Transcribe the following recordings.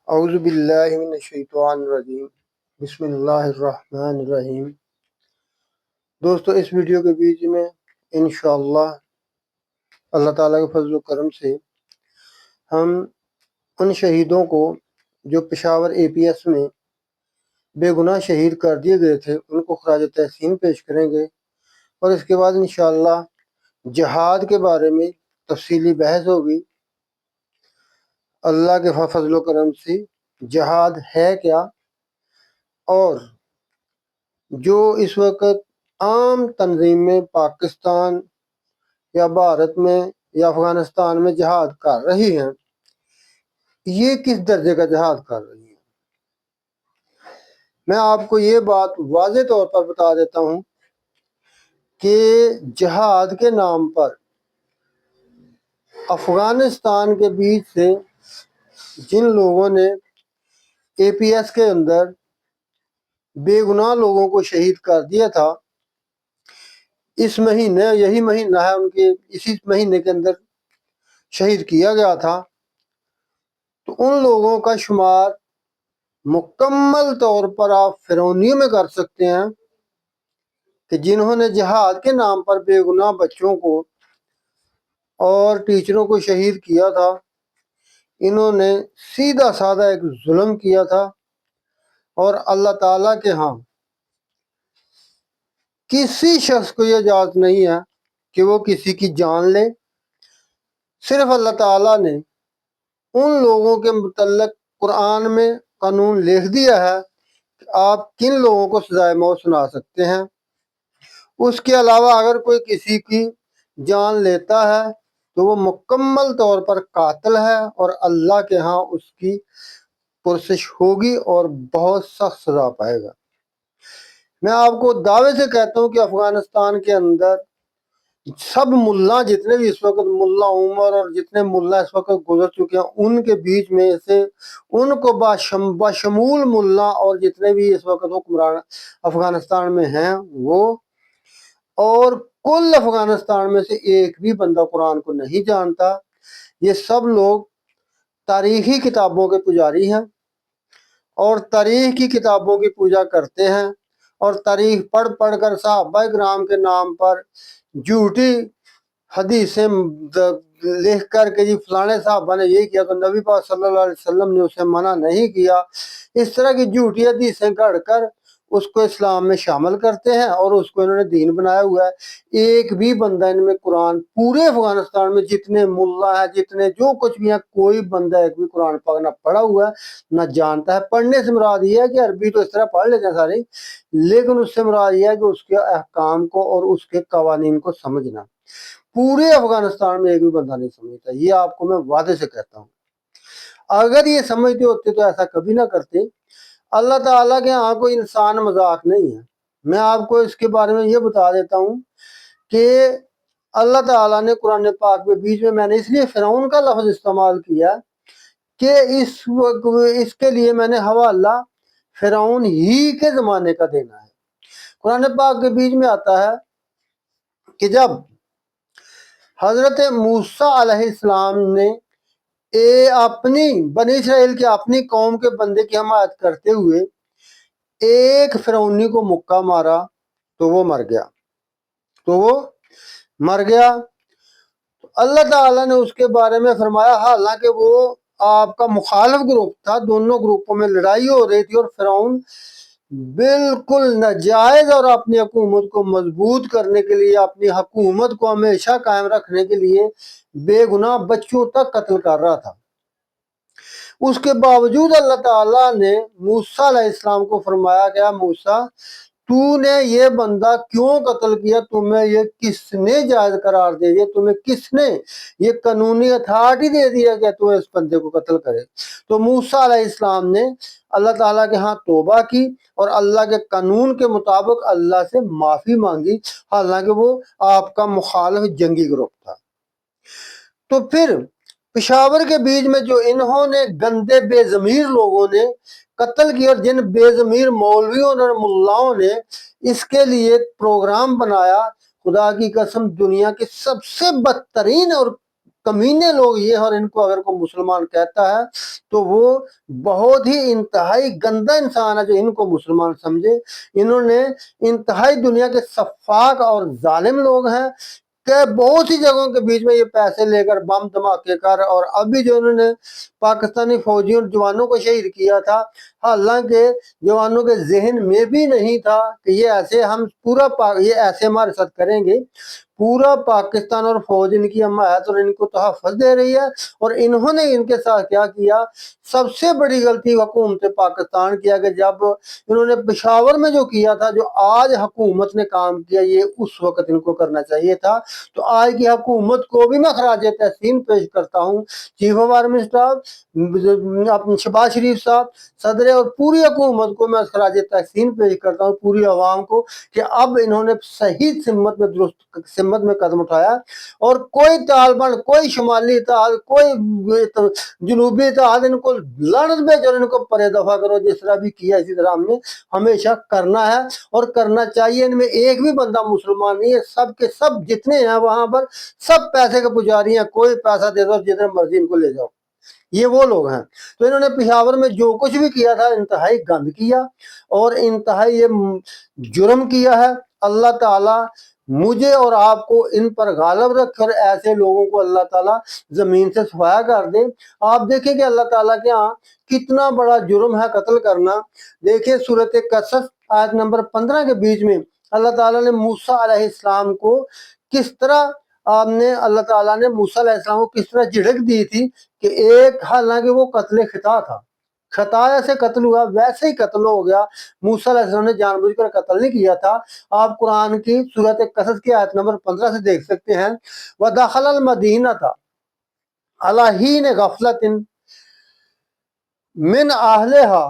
اعوذ باللہ من الشیطان الرجیم بسم اللہ الرحمن الرحیم۔ دوستو، اس ویڈیو کے بیچ میں انشاءاللہ اللہ تعالیٰ کے فضل و کرم سے ہم ان شہیدوں کو جو پشاور APS میں بے گناہ شہید کر دیے گئے تھے ان کو خراج تحسین پیش کریں گے، اور اس کے بعد انشاءاللہ جہاد کے بارے میں تفصیلی بحث ہوگی۔ اللہ کے فضل و کرم سے جہاد ہے کیا، اور جو اس وقت عام تنظیمیں پاکستان یا بھارت میں یا افغانستان میں جہاد کر رہی ہیں، یہ کس درجے کا جہاد کر رہی ہیں۔ میں آپ کو یہ بات واضح طور پر بتا دیتا ہوں کہ جہاد کے نام پر افغانستان کے بیچ سے جن لوگوں نے APS کے اندر بے گناہ لوگوں کو شہید کر دیا تھا، اس مہینے یہی مہینہ ہے ان کے، اسی مہینے کے اندر شہید کیا گیا تھا، تو ان لوگوں کا شمار مکمل طور پر آپ فرعونیوں میں کر سکتے ہیں کہ جنہوں نے جہاد کے نام پر بے گناہ بچوں کو اور ٹیچروں کو شہید کیا تھا۔ انہوں نے سیدھا سادہ ایک ظلم کیا تھا، اور اللہ تعالیٰ کے ہاں کسی شخص کو یہ اجازت نہیں ہے کہ وہ کسی کی جان لے۔ صرف اللہ تعالیٰ نے ان لوگوں کے متعلق قرآن میں قانون لکھ دیا ہے کہ آپ کن لوگوں کو سزائے موت سنا سکتے ہیں۔ اس کے علاوہ اگر کوئی کسی کی جان لیتا ہے تو وہ مکمل طور پر قاتل ہے، اور اللہ کے ہاں اس کی پرسش ہوگی اور بہت سخت سزا پائے گا۔ میں آپ کو دعوے سے کہتا ہوں کہ افغانستان کے اندر سب ملا جتنے بھی اس وقت ملا عمر اور جتنے ملا اس وقت گزر چکے ہیں، ان کے بیچ میں سے ان کو بشمول ملا اور جتنے بھی اس وقت حکمران افغانستان میں ہیں وہ، اور کل افغانستان میں سے ایک بھی بندہ قرآن کو نہیں جانتا۔ یہ سب لوگ تاریخی کتابوں کے پجاری ہیں اور تاریخ کی کتابوں کی پوجا کرتے ہیں، اور تاریخ پڑھ پڑھ کر صحابہ کرام کے نام پر جھوٹی حدیثیں لکھ کر کے جی فلانے صحابہ نے یہ کیا تو نبی پاک صلی اللہ علیہ وسلم نے اسے منع نہیں کیا، اس طرح کی جھوٹی حدیثیں گھڑ کر اس کو اسلام میں شامل کرتے ہیں، اور اس کو انہوں نے دین بنایا ہوا ہے۔ ایک بھی بندہ ان میں قرآن پورے افغانستان میں جتنے ملا ہیں، جتنے جو کچھ بھی ہیں، کوئی بندہ ایک بھی قرآن پاک نہ پڑھا ہوا ہے نہ جانتا ہے۔ پڑھنے سے مراد یہ ہے کہ عربی تو اس طرح پڑھ لیتے ہیں سارے، لیکن اس سے مراد یہ ہے کہ اس کے احکام کو اور اس کے قوانین کو سمجھنا پورے افغانستان میں ایک بھی بندہ نہیں سمجھتا۔ یہ آپ کو میں وعدے سے کہتا ہوں، اگر یہ سمجھتے ہوتے تو ایسا کبھی نہ کرتے۔ اللہ تعالیٰ کے ہاں کوئی انسان مذاق نہیں ہے۔ میں آپ کو اس کے بارے میں یہ بتا دیتا ہوں کہ اللہ تعالیٰ نے قرآن پاک میں بیچ میں نے اس لیے فرعون کا لفظ استعمال کیا کہ اس کے لیے میں نے حوالہ فرعون ہی کے زمانے کا دینا ہے۔ قرآن پاک کے بیچ میں آتا ہے کہ جب حضرت موسیٰ علیہ السلام نے اپنی بنی اسرائیل کے اپنی قوم کے بندے کی حمایت کرتے ہوئے ایک فرعونی کو مکہ مارا تو وہ مر گیا، تو اللہ تعالیٰ نے اس کے بارے میں فرمایا، حالانکہ وہ آپ کا مخالف گروپ تھا، دونوں گروپوں میں لڑائی ہو رہی تھی، اور فرعون بالکل ناجائز اور اپنی حکومت کو مضبوط کرنے کے لیے، اپنی حکومت کو ہمیشہ قائم رکھنے کے لیے بے گناہ بچوں تک قتل کر رہا تھا۔ اس کے باوجود اللہ تعالیٰ نے موسیٰ علیہ السلام کو فرمایا کہ موسیٰ، تو نے یہ بندہ کیوں قتل کیا؟ تمہیں یہ کس نے جائز قرار دے دیا؟ تمہیں کس نے یہ قانونی اتھارٹی دے دیا کہ تو اس بندے کو قتل کرے؟ تو موسیٰ علیہ السلام نے اللہ تعالیٰ کے ہاں توبہ کی اور اللہ کے قانون کے مطابق اللہ سے معافی مانگی، حالانکہ وہ آپ کا مخالف جنگی گروپ تھا۔ تو پھر پشاور کے بیچ میں جو انہوں نے گندے بے ضمیر لوگوں نے قتل کیا، اور جن بے ضمیر مولویوں اور ملاؤں نے اس کے لیے پروگرام بنایا، خدا کی قسم دنیا کے سب سے بدترین اور کمینے لوگ یہ، اور ان کو اگر کوئی مسلمان کہتا ہے تو وہ بہت ہی انتہائی گندا انسان ہے جو ان کو مسلمان سمجھے۔ انہوں نے انتہائی دنیا کے سفاک اور ظالم لوگ ہیں کہ بہت سی جگہوں کے بیچ میں یہ پیسے لے کر بم دھماکے کر، اور ابھی جو انہوں نے پاکستانی فوجیوں جوانوں کو شہید کیا تھا، حالانکہ جوانوں کے ذہن میں بھی نہیں تھا کہ یہ ایسے یہ ایسے ہمارے ساتھ کریں گے۔ پورا پاکستان اور فوج ان کی حمایت اور ان کو تحفظ دے رہی ہے، اور انہوں نے ان کے ساتھ کیا کیا؟ سب سے بڑی غلطی حکومت پاکستان کیا کہ جب انہوں نے پشاور میں جو کیا تھا، جو آج حکومت نے کام کیا، یہ اس وقت ان کو کرنا چاہیے تھا۔ تو آج کی حکومت کو بھی میں خراج تحسین پیش کرتا ہوں، chief of army staff Shahbaz Sharif صاحب، صدر، اور پوری حکومت کو میں خراج تحسین پیش کرتا ہوں، پوری عوام کو، کہ اب انہوں نے صحیح سمت میں درست سمت میں قدم اٹھایا، اور کوئی طالبان، کوئی شمالی اتحاد، کوئی جنوبی اتحاد ان کو لعنت بھیجو، ان کو پرے دفع کرو۔ جس طرح بھی کیا اسی طرح ہم نے ہمیشہ کرنا ہے اور کرنا چاہیے۔ ان میں ایک بھی بندہ مسلمان نہیں ہے، سب کے سب جتنے ہیں وہاں پر سب پیسے کے پجاری ہیں، کوئی پیسہ دے دو جتنے مرضی ان کو لے جاؤ، یہ وہ لوگ ہیں۔ تو انہوں نے پشاور میں جو کچھ بھی کیا تھا انتہائی گند کیا اور انتہائی یہ جرم کیا ہے۔ اللہ تعالیٰ مجھے اور آپ کو ان پر غالب رکھے اور ایسے لوگوں کو اللہ تعالیٰ زمین سے صفایا کر دے۔ آپ دیکھیں کہ اللہ تعالیٰ کے ہاں کتنا بڑا جرم ہے قتل کرنا۔ دیکھیں سورۃ قصص آیت نمبر 15 کے بیچ میں اللہ تعالیٰ نے موسیٰ علیہ السلام کو کس طرح اللہ تعالیٰ نے موسیٰ علیہ السلام کو کس طرح جھڑک دی تھی کہ ایک، حالانکہ وہ قتل خطا تھا، خطا سے قتل ہوا، ویسے ہی قتل ہو گیا۔ موسیٰ علیہ السلام نے جان بوجھ کر قتل نہیں کیا تھا۔ آپ قرآن کی سورۃ قصص کی آیت نمبر 15 سے دیکھ سکتے ہیں، وَدَخَلَ الْمَدِينَةَ عَلَىٰ حِينِ غَفْلَةٍ مِّنْ أَهْلِهَا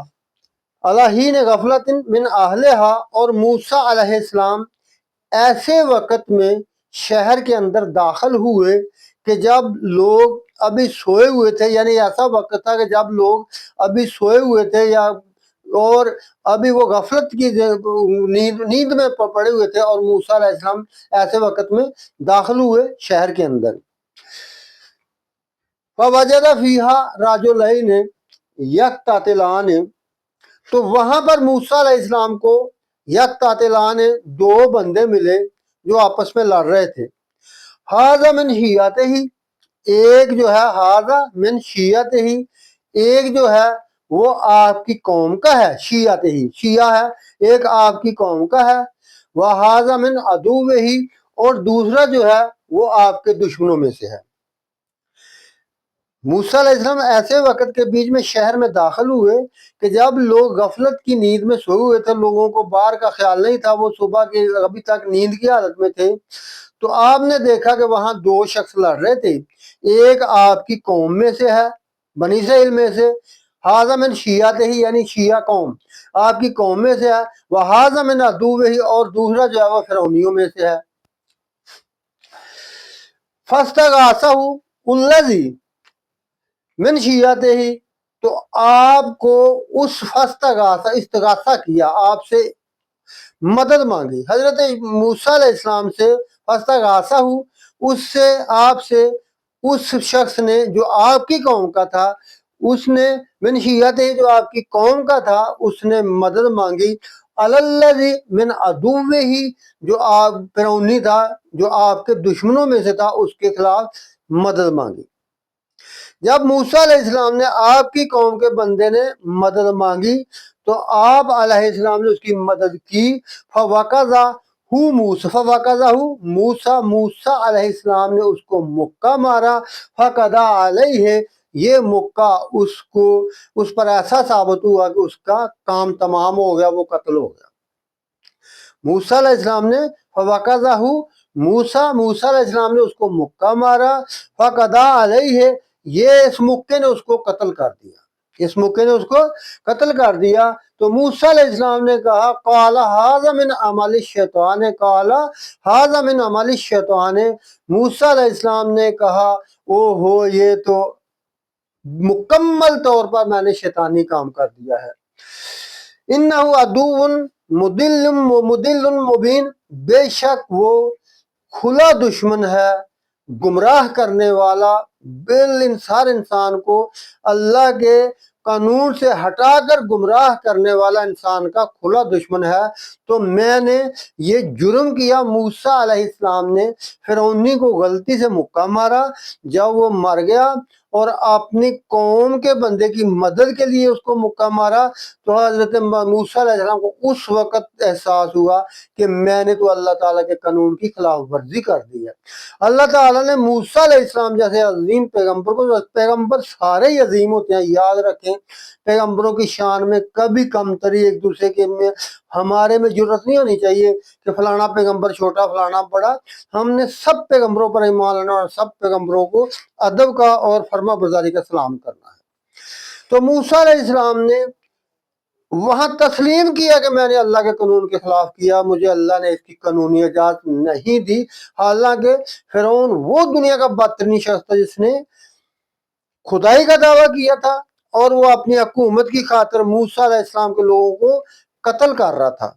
عَلَىٰ حِينِ غَفْلَةٍ مِّنْ أَهْلِهَا، اور موسیٰ علیہ السلام ایسے وقت میں شہر کے اندر داخل ہوئے کہ جب لوگ ابھی سوئے ہوئے تھے، یعنی ایسا وقت تھا کہ جب لوگ ابھی سوئے ہوئے تھے یا اور ابھی وہ غفلت کی نیند میں پڑے ہوئے تھے، اور موسیٰ علیہ السلام ایسے وقت میں داخل ہوئے شہر کے اندر۔ فَوَجَدَ فِيهَا رَجُلَيْنِ يَقْتَتِلَانِ، تو وہاں پر موسیٰ علیہ السلام کو یقتتلان، دو بندے ملے جو آپس میں لڑ رہے تھے۔ ھذا من شیعتہ، ایک جو ہے ھذا من شیعتہ، ایک جو ہے وہ آپ کی قوم کا ہے، شیعتہ شیعہ ہے، ایک آپ کی قوم کا ہے، وھذا من عدوہ، اور دوسرا جو ہے وہ آپ کے دشمنوں میں سے ہے۔ موسیٰ علیہ السلام ایسے وقت کے بیچ میں شہر میں داخل ہوئے کہ جب لوگ غفلت کی نیند میں سوئے ہوئے تھے، لوگوں کو باہر کا خیال نہیں تھا، وہ صبح کے ابھی تک نیند کی حالت میں تھے، تو آپ نے دیکھا کہ وہاں دو شخص لڑ رہے تھے، ایک آپ کی قوم میں سے ہے، بنی اسرائیل میں سے، ھذا من شیعتہ یعنی شیعہ قوم آپ کی قوم میں سے ہے، وھذا من عدوہ، اور دوسرا جو ہے وہ فرعونیوں میں سے ہے۔ فاستغاثہ الذی من شیعتہ، تو آپ کو اس استغاثہ کیا، آپ سے مدد مانگی حضرت موسیٰ علیہ السلام سے، فاستغاثہ، اس سے آپ سے اس شخص نے جو آپ کی قوم کا تھا، اس نے من شیعتہ جو آپ کی قوم کا تھا، اس نے مدد مانگی، الذی من عدوہ، جو آپ فرعونی تھا، جو آپ کے دشمنوں میں سے تھا، اس کے خلاف مدد مانگی۔ جب موسیٰ علیہ السلام نے آپ کی قوم کے بندے نے مدد مانگی تو آپ علیہ السلام نے اس کی مدد کی، موسیٰ علیہ السلام نے اس کو مکہ مارا، فقضى علیہ، یہ مکہ اس پر ایسا ثابت ہوا کہ اس کا کام تمام ہو گیا، وہ قتل ہو گیا۔ موسیٰ علیہ السلام نے موسیٰ علیہ السلام نے اس کو مکہ مارا، فقضى علیہ، یہ اس مکے نے اس کو قتل کر دیا، اس مکے نے اس کو قتل کر دیا۔ تو موسیٰ علیہ السلام نے کہا، قال ھذا من عمل الشیطان، قال ھذا من عمل الشیطان، موسیٰ علیہ السلام نے کہا، او ہو، یہ تو مکمل طور پر میں نے شیطانی کام کر دیا ہے۔ انہ عدو مضل مبین، بے شک وہ کھلا دشمن ہے، گمراہ کرنے والا ہر انسان کو اللہ کے قانون سے ہٹا کر گمراہ کرنے والا انسان کا کھلا دشمن ہے۔ تو میں نے یہ جرم کیا، موسیٰ علیہ السلام نے فرعونی کو غلطی سے مکہ مارا، جب وہ مر گیا اور اپنی قوم کے بندے کی مدد کے لیے اس کو مکہ مارا، تو حضرت موسیٰ علیہ السلام کو اس وقت احساس ہوا کہ میں نے تو اللہ تعالیٰ کے قانون کی خلاف ورزی کر دی ہے۔ اللہ تعالیٰ نے موسیٰ علیہ السلام جیسے عظیم پیغمبر کو، پیغمبر سارے ہی عظیم ہوتے ہیں، یاد رکھیں پیغمبروں کی شان میں کبھی کمتری ایک دوسرے کے میں ہمارے میں جرت نہیں ہونی چاہیے کہ فلانا پیغمبر چھوٹا فلانا بڑا۔ ہم نے سب پیغمبروں پر ایمان لانا اور سب پیغمبروں کو ادب کا اور فرما برداری کا سلام کرنا ہے۔ تو موسیٰ علیہ السلام نے وہاں تسلیم کیا کہ میں نے اللہ کے قانون کے خلاف کیا، مجھے اللہ نے اس کی قانونی اجازت نہیں دی، حالانکہ فرعون وہ دنیا کا بدترین شخص تھا جس نے خدائی کا دعویٰ کیا تھا اور وہ اپنی حکومت کی خاطر موسیٰ علیہ السلام کے لوگوں کو قتل کر رہا تھا۔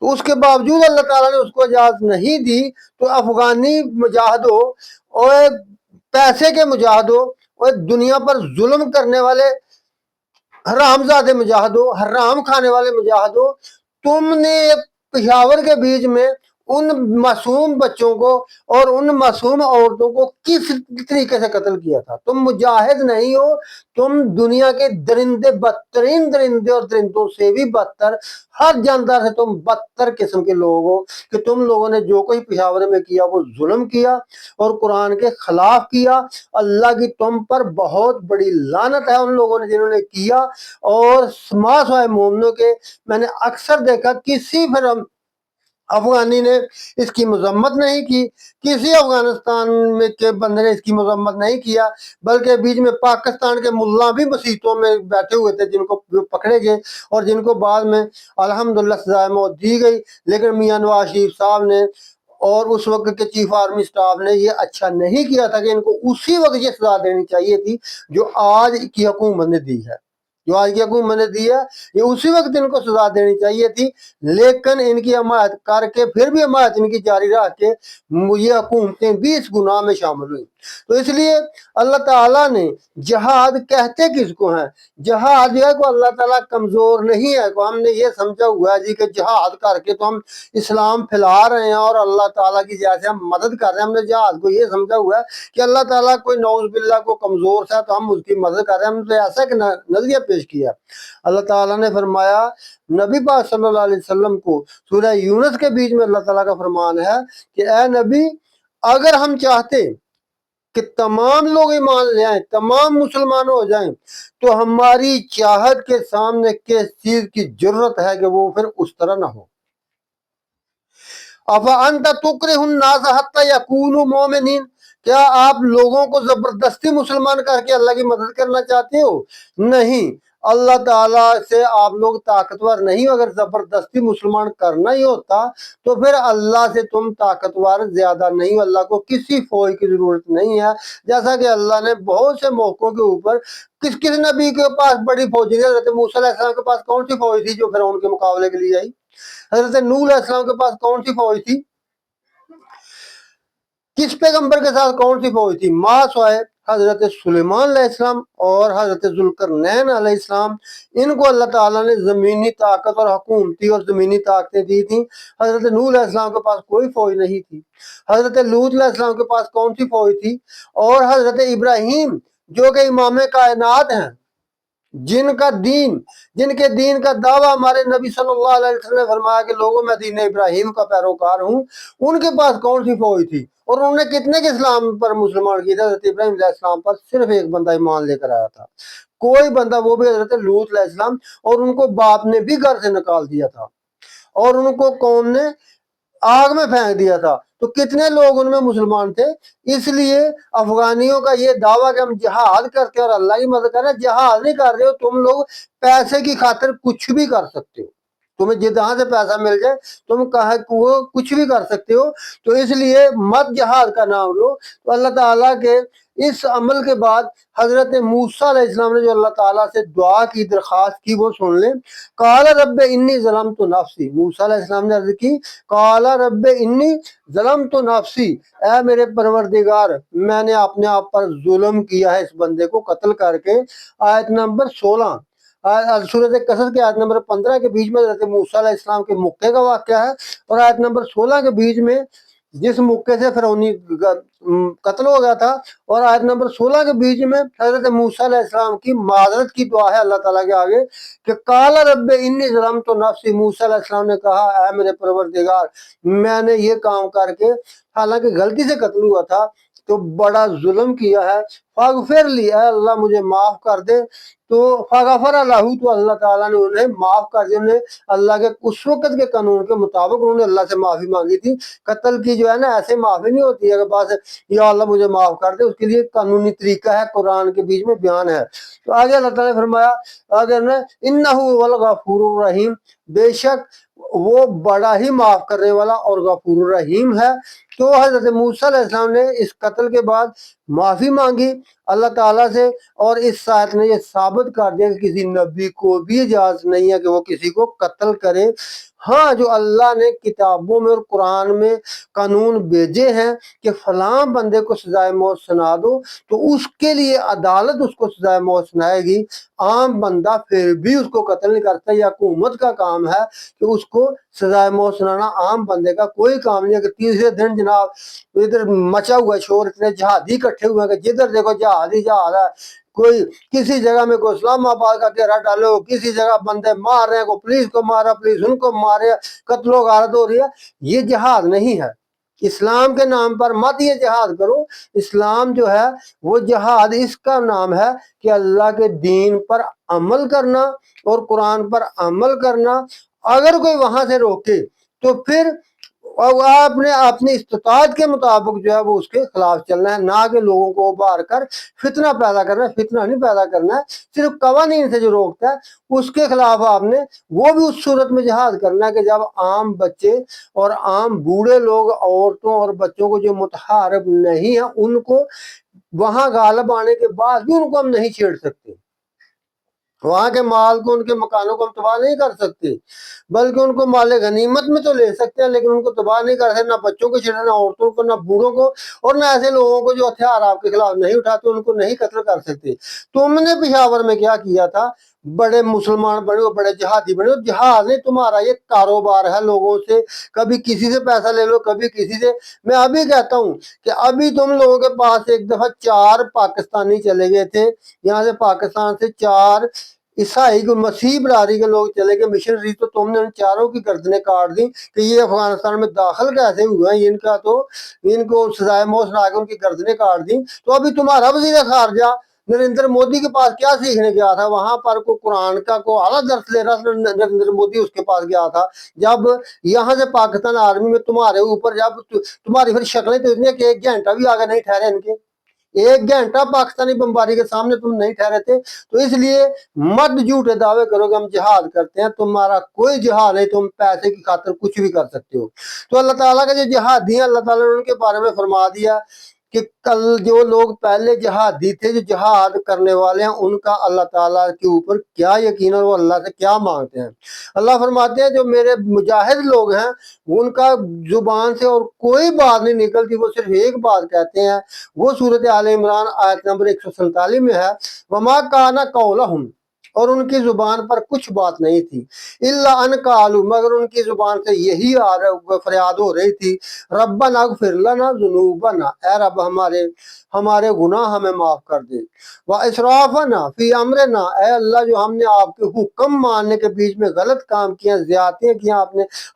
تو اس کے باوجود اللہ تعالیٰ نے اس کو اجازت نہیں دی، تو افغانی مجاہدوں اور پیسے کے مجاہدوں اور دنیا پر ظلم کرنے والے حرام زادے مجاہدوں، حرام کھانے والے مجاہدوں، تم نے پشاور کے بیچ میں ان معصوم بچوں کو اور ان معصوم عورتوں کو کس طریقے سے قتل کیا تھا؟ تم مجاہد نہیں ہو، تم دنیا کے درندے، بدترین درندے اور درندوں سے بھی بدتر، ہر جاندار سے تم بدتر قسم کے لوگ ہو کہ تم لوگوں نے جو کوئی پشاور میں کیا وہ ظلم کیا اور قرآن کے خلاف کیا۔ اللہ کی تم پر بہت بڑی لعنت ہے ان لوگوں نے جنہوں نے کیا۔ اور سماس ہوئے مومنوں کے میں نے اکثر دیکھا کسی پھر افغانی نے اس کی مذمت نہیں کی، کسی افغانستان میں کے بندے نے اس کی مذمت نہیں کیا، بلکہ بیچ میں پاکستان کے ملا بھی مسیحوں میں بیٹھے ہوئے تھے جن کو پکڑے گئے اور جن کو بعد میں الحمدللہ سزائے موت دی گئی۔ لیکن میاں نواز شریف صاحب نے اور اس وقت کے چیف آرمی سٹاف نے یہ اچھا نہیں کیا تھا کہ ان کو اسی وقت یہ سزا دینی چاہیے تھی جو آج کی حکومت نے دی ہے، جو آج کی حکومت نے دی ہے، یہ اسی وقت ان کو سزا دینی چاہیے تھی، لیکن ان کی حمایت کر کے پھر بھی حمایت ان کی جاری رکھ کے یہ حکومتیں بھی اس گناہ میں شامل ہوئی۔ تو اس لیے اللہ تعالیٰ نے جہاد کہتے کس کو ہیں؟ جہاد جو ہے کو اللہ تعالیٰ کمزور نہیں ہے، کو ہم نے یہ سمجھا ہوا ہے جی کہ جہاد کر کے تو ہم اسلام پھیلا رہے ہیں اور اللہ تعالیٰ کی جیسے ہم مدد کر رہے ہیں۔ ہم نے جہاد کو یہ سمجھا ہوا ہے کہ اللہ تعالیٰ کوئی نعوذ باللہ کو کمزور سا تو ہم اس کی مدد کر رہے ہیں، ہم نے ایسا کہ نظریہ پیش کیا۔ اللہ تعالیٰ نے فرمایا نبی پاک صلی اللہ علیہ وسلم کو، سورہ یونس کے بیچ میں اللہ تعالیٰ کا فرمان ہے کہ اے نبی اگر ہم چاہتے کہ تمام لوگ ایمان لے آئیں، تمام مسلمان ہو جائیں، تو ہماری چاہت کے سامنے کس چیز کی ضرورت ہے کہ وہ پھر اس طرح نہ ہو۔ افانت تکرہ الناس حتی یکونوا مؤمنین، کیا آپ لوگوں کو زبردستی مسلمان کر کے اللہ کی مدد کرنا چاہتے ہو؟ نہیں، اللہ تعالیٰ سے آپ لوگ طاقتور نہیں ہو۔ اگر زبردستی مسلمان کرنا ہی ہوتا تو پھر اللہ سے تم طاقتور زیادہ نہیں ہو، اللہ کو کسی فوج کی ضرورت نہیں ہے۔ جیسا کہ اللہ نے بہت سے موقعوں کے اوپر کس نبی کے پاس بڑی فوج تھی؟ حضرت موسیٰ علیہ السلام کے پاس کون سی فوج تھی جو فرعون کے مقابلے کے لیے آئی؟ حضرت نوح علیہ السلام کے پاس کون سی فوج تھی؟ کس پیغمبر کے ساتھ کون سی فوج تھی؟ سوائے حضرت سلیمان علیہ السلام اور حضرت ذوالقرنین علیہ السلام، ان کو اللہ تعالیٰ نے زمینی طاقت اور حکومتی اور زمینی طاقتیں دی تھیں۔ حضرت نوح علیہ السلام کے پاس کوئی فوج نہیں تھی۔ حضرت لوط علیہ السلام کے پاس کون سی فوج تھی؟ اور حضرت ابراہیم جو کہ امام کائنات ہیں، جن کے دین کا دعویٰ ہمارے نبی صلی اللہ علیہ وسلم نے فرمایا کہ لوگوں میں دین ابراہیم کا پیروکار ہوں، ان کے پاس کون سی فوج تھی اور انہوں نے کتنے کے اسلام پر مسلمان کیے تھے؟ حضرت ابراہیم علیہ السلام پر صرف ایک بندہ ایمان لے کر آیا تھا، کوئی بندہ، وہ بھی حضرت لوط علیہ السلام، اور ان کو باپ نے بھی گھر سے نکال دیا تھا اور ان کو قوم نے آگ میں پھینک دیا تھا۔ تو کتنے لوگ ان میں مسلمان تھے؟ اس لیے افغانیوں کا یہ دعویٰ کہ ہم جہاد کرتے اور اللہ کی مدد کر رہے ہیں، جہاد نہیں کر رہے ہو تم لوگ، پیسے کی خاطر کچھ بھی کر سکتے ہو، تمہیں جہاں سے پیسہ مل جائے تم وہ کچھ بھی کر سکتے ہو۔ تو اس لیے مت جہاد کا نام لو۔ تو اللہ تعالیٰ کے اس عمل کے بعد حضرت موسیٰ علیہ السلام نے جو اللہ تعالیٰ سے دعا کی، درخواست کی، وہ سن لیں۔ قال رب انی ظلمت نفسی، موسیٰ علیہ السلام نے عرض کی قال رب انی ظلمت نفسی، اے میرے پروردگار میں نے اپنے آپ پر ظلم کیا ہے اس بندے کو قتل کر کے۔ آیت نمبر 16 سورۃ قصص کے آیت نمبر 15 کے بیچ میں حضرت موسیٰ علیہ السلام کے مکے کا واقعہ ہے، اور آیت نمبر 16 کے بیچ میں جس مکے سے فرعونی قتل ہو گیا تھا، اور آیت نمبر 16 کے بیچ میں حضرت موسیٰ علیہ السلام کی معذرت کی دعا ہے اللہ تعالیٰ کے آگے کہ قال رب انی ظلمت نفسی، موسیٰ علیہ السلام نے کہا اے میرے پروردگار میں نے یہ کام کر کے، حالانکہ غلطی سے قتل ہوا تھا تو بڑا ظلم کیا ہے، فاغفر لی، اے اللہ مجھے معاف کر دے۔ تو فغفر اللہ، تو اللہ تعالیٰ نے انہیں معاف کر دیا۔ انہیں اللہ کے اس وقت کے قانون کے مطابق انہوں نے اللہ سے معافی مانگی تھی۔ قتل کی جو ہے نا ایسے معافی نہیں ہوتی ہے کہ بس یا اللہ مجھے معاف کر دے، اس کے لیے قانونی طریقہ ہے، قرآن کے بیچ میں بیان ہے۔ تو آگے اللہ تعالیٰ نے فرمایا اگر نا انہ هو الغفور الرحیم، بے شک وہ بڑا ہی معاف کرنے والا اور غفور الرحیم ہے۔ تو حضرت موسیٰ علیہ السلام نے اس قتل کے بعد معافی مانگی اللہ تعالیٰ سے، اور اس آیت نے یہ ثابت کر دیا کہ کسی نبی کو بھی اجازت نہیں ہے کہ وہ کسی کو قتل کرے۔ ہاں جو اللہ نے کتابوں میں اور قرآن میں قانون بھیجے ہیں کہ فلاں بندے کو سزائے موت سنا دو، تو اس کے لیے عدالت اس کو سزائے موت سنائے گی۔ عام بندہ پھر بھی اس کو قتل نہیں کرتا، یہ حکومت کا کام ہے کہ اس کو سزائے موت سنانا، عام بندے کا کوئی کام نہیں ہے۔ کہ تیسرے دن جناب ادھر مچا ہوا شور، اتنے جہادی اکٹھے ہوئے ہیں کہ جدھر دیکھو جہاد ہی جہاد ہے، کوئی کسی جگہ میں کوئی اسلام آباد کا گھیرا ڈالو، کسی جگہ بندے مار رہے ہیں، کوئی پولیس کو مارا، پولیس ان کو مارے، قتل و غارت ہو رہی ہے۔ یہ جہاد نہیں ہے، اسلام کے نام پر مت یہ جہاد کرو۔ اسلام جو ہے وہ جہاد اس کا نام ہے کہ اللہ کے دین پر عمل کرنا اور قرآن پر عمل کرنا۔ اگر کوئی وہاں سے روکے تو پھر آپ نے اپنی استطاعت کے مطابق جو ہے وہ اس کے خلاف چلنا ہے، نہ کہ لوگوں کو ابھار کر فتنہ پیدا کرنا ہے۔ فتنہ نہیں پیدا کرنا ہے، صرف قوانین سے جو روکتا ہے اس کے خلاف آپ نے وہ بھی اس صورت میں جہاد کرنا ہے کہ جب عام بچے اور عام بوڑھے لوگ، عورتوں اور بچوں کو جو متحارب نہیں ہیں، ان کو وہاں غالب آنے کے بعد بھی ان کو ہم نہیں چھیڑ سکتے، وہاں کے مال کو، ان کے مکانوں کو ہم تباہ نہیں کر سکتے، بلکہ ان کو مال غنیمت میں تو لے سکتے ہیں لیکن ان کو تباہ نہیں کر سکتے، نہ بچوں کو چھیڑنا، نہ عورتوں کو، نہ بوڑھوں کو، اور نہ ایسے لوگوں کو جو ہتھیار آپ کے خلاف نہیں اٹھاتے ان کو نہیں قتل کر سکتے۔ تم نے پشاور میں کیا کیا تھا؟ بڑے مسلمان بنے ہو، بڑے جہادی بنے ہو، جہاد نہیں تمہارا، یہ کاروبار ہے لوگوں سے، کبھی کسی سے پیسہ لے لو، کبھی کسی سے۔ میں ابھی کہتا ہوں کہ ابھی تم لوگوں کے پاس ایک دفعہ 4 پاکستانی چلے گئے تھے، یہاں سے پاکستان سے 4 عیسائی کو مسیح برادری کے لوگ چلے گئے مشنری، تو تم نے ان 4 کی گردنیں کاٹ دی کہ یہ افغانستان میں داخل کیسے ہوئے ہیں، ان کو سزائے موت سنا کے ان کی گردنیں کاٹ دی۔ تو ابھی تمہارا وزیر خارجہ نریندر مودی کے پاس کیا سیکھنے گیا تھا؟ وہاں پر کوئی قرآن کا کوئی اعلیٰ درس لے رہا تھا، نریندر مودی اس کے پاس گیا تھا۔ جب یہاں سے پاکستان آرمی میں تمہارے اوپر جب تمہاری پھر شکلیں تو اتنی کہ 1 گھنٹہ بھی آگے نہیں ٹھہرے، ان کے 1 گھنٹہ پاکستانی بمباری کے سامنے تم نہیں ٹھہرے تھے۔ تو اس لیے مت جھوٹے دعوے کرو کہ ہم جہاد کرتے ہیں، تمہارا کوئی جہاد نہیں، تم پیسے کی خاطر کچھ بھی کر سکتے ہو۔ تو اللہ تعالیٰ کا جو جہادی ہیں، اللہ تعالیٰ نے ان کے بارے میں فرما دیا کہ کل جو لوگ پہلے جہادی تھے، جو جہاد کرنے والے ہیں، ان کا اللہ تعالیٰ کے اوپر کیا یقین اور وہ اللہ سے کیا مانگتے ہیں۔ اللہ فرماتے ہیں جو میرے مجاہد لوگ ہیں ان کا زبان سے اور کوئی بات نہیں نکلتی، وہ صرف ایک بات کہتے ہیں۔ وہ سورۃ آل عمران آیت نمبر 147 میں ہے، وما کان قولہم، اور ان کی زبان پر کچھ بات نہیں تھی، الا ان قالوا، مگر ان کی زبان سے یہی فریاد ہو رہی تھی، ربنا اغفر لنا ذنوبنا، اے رب ہمارے گناہ ہمیں معاف کر دے، واسرافنا فی امرنا، اے اللہ جو ہم نے آپ کے حکم ماننے کے بیچ میں غلط کام کیا، زیادتیاں کیا،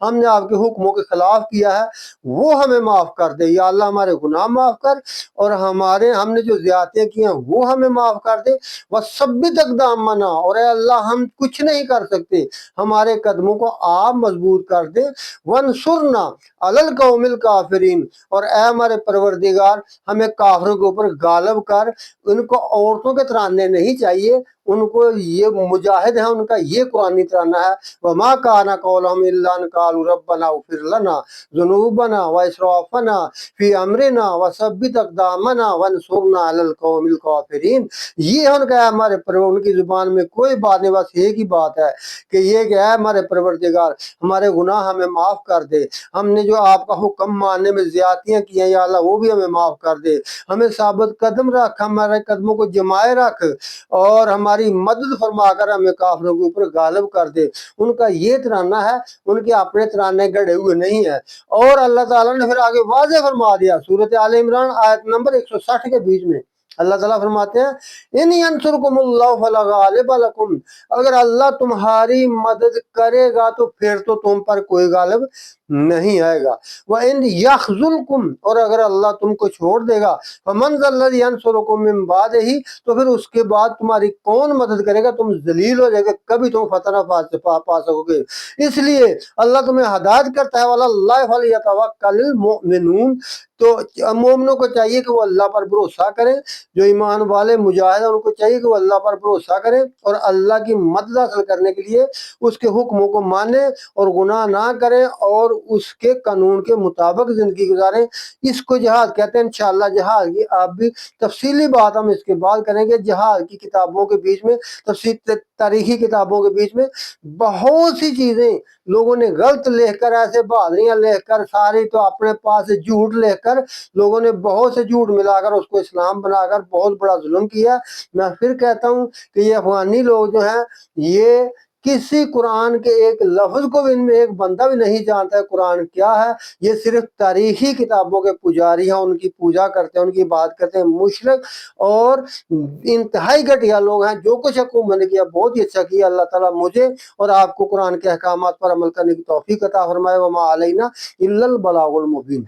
ہم نے آپ کے حکموں کے خلاف کیا ہے، وہ ہمیں معاف کر دے۔ یا اللہ ہمارے گناہ معاف کر، اور ہم نے جو زیادتیاں کی ہیں وہ ہمیں معاف کر دے، وثبت اقدامنا، اور اے اللہ ہم کچھ نہیں کر سکتے، ہمارے قدموں کو آپ مضبوط کر دے، وانصرنا علی القوم الکافرین، اور اے ہمارے پروردگار ہمیں کافروں کے اوپر غالب کر۔ ان کو عورتوں کے ترانے نہیں چاہیے، ان کو یہ مجاہد ہیں، ان کا یہ قرآنی ترانہ ہے، وما کان قولهم الا ان قالوا ربنا اغفر لنا ذنوبنا واسرافنا فی امرنا وثبت اقدامنا وانصرنا علی القوم الکافرین۔ یہ ان کا ہے ہمارے ان کی زبان میں کوئی بات نہیں، بس ایک ہی بات ہے کہ یہ کہ ہے ہمارے پروردگار ہمارے گناہ ہمیں معاف کر دے، ہم نے جو آپ کا حکم ماننے میں زیادتیاں کی ہیں یا اللہ وہ بھی ہمیں معاف کر دے، ہمیں ثابت قدم رکھ، ہمارے قدموں کو جمائے رکھ، اور ہماری مدد فرما کر ہمیں کافروں کے اوپر غالب کر دے۔ ان کا یہ ترانہ ہے، ان کے اپنے ترانے گڑھے ہوئے نہیں ہے۔ اور اللہ تعالیٰ نے پھر آگے واضح فرما دیا سورۃ آل عمران آیت نمبر 160 کے بیچ میں، اللہ تعالیٰ فرماتے ہیں ان ینصرکم اللہ فلا غالب لکم، اگر اللہ تمہاری مدد کرے گا تو پھر تو تم پر کوئی غالب نہیں آئے گا، وَإِنْ يَخْذُلْكُمْ، اور اگر اللہ تم کو چھوڑ دے گا، فَمَنْ ذَا الَّذِي يَنْصُرُكُمْ مِنْ بَعْدِهِ، تو پھر اس کے بعد تمہاری کون مدد کرے گا، تم ذلیل ہو جائے گا، کبھی تم فتح نہ پا سکو گے۔ اس لیے اللہ تمہیں ہدایت کرتا ہے، وَعَلَى اللَّهِ فَلْيَتَوَكَّلِ الْمُؤْمِنُونَ، تو مومنوں کو چاہیے کہ وہ اللہ پر بھروسہ کریں، جو ایمان والے مجاہد ہیں ان کو چاہیے کہ وہ اللہ پر بھروسہ کریں اور اللہ کی مدد حاصل کرنے کے لیے اس کے حکموں کو مانیں اور گناہ نہ کریں اور اس کے قانون کے مطابق زندگی گزاریں۔ اس کو جہاد کہتے ہیں۔ انشاءاللہ جہاد کی آپ بھی تفصیلی بات ہم اس کے بعد کریں گے۔ جہاد کی کتابوں کے بیچ میں، تاریخی کتابوں کے بیچ میں بہت سی چیزیں لوگوں نے غلط لکھ کر، ایسے بہادریاں لکھ کر، ساری تو اپنے پاس سے جھوٹ لکھ کر لوگوں نے بہت سے جھوٹ ملا کر اس کو اسلام بنا کر بہت بڑا ظلم کیا۔ میں پھر کہتا ہوں کہ یہ افغانی لوگ جو ہیں یہ کسی قرآن کے ایک لفظ کو بھی، ان میں ایک بندہ بھی نہیں جانتا ہے قرآن کیا ہے۔ یہ صرف تاریخی کتابوں کے پجاری ہیں، ان کی پوجا کرتے ہیں، ان کی بات کرتے ہیں، مشرک اور انتہائی گھٹیا لوگ ہیں۔ جو کچھ حکومت نے کیا بہت ہی اچھا کیا۔ اللہ تعالیٰ مجھے اور آپ کو قرآن کے احکامات پر عمل کرنے کی توفیق عطا فرمائے۔ وما علینا الا البلاغ المبین۔